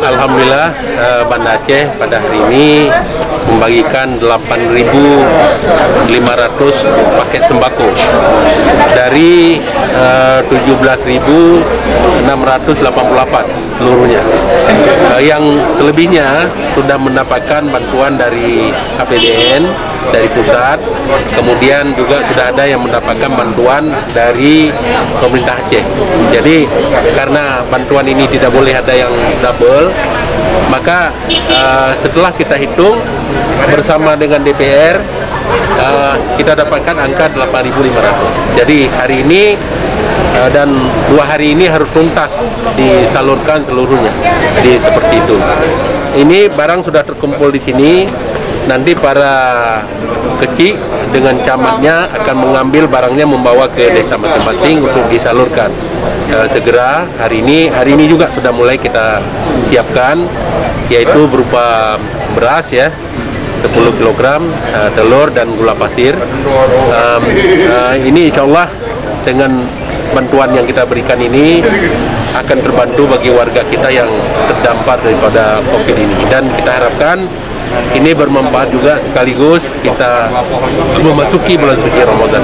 Alhamdulillah Banda Aceh pada hari ini membagikan 8.500 paket sembako dari 17.688 seluruhnya. Yang selebihnya sudah mendapatkan bantuan dari APBN, dari pusat, kemudian juga sudah ada yang mendapatkan bantuan dari pemerintah Aceh. Jadi karena bantuan ini tidak boleh ada yang double, maka setelah kita hitung bersama dengan DPR, kita dapatkan angka 8.500. Jadi hari ini dan 2 hari ini harus tuntas disalurkan seluruhnya. Jadi seperti itu. Ini barang sudah terkumpul di sini. Nanti para kecil dengan camatnya akan mengambil barangnya, membawa ke desa masing-masing untuk disalurkan segera. Hari ini juga sudah mulai kita siapkan, yaitu berupa beras ya, 10 kg, telur dan gula pasir. Ini insya Allah dengan bantuan yang kita berikan ini akan terbantu bagi warga kita yang terdampak daripada COVID ini, dan kita harapkan ini bermanfaat juga sekaligus kita memasuki bulan suci Ramadan.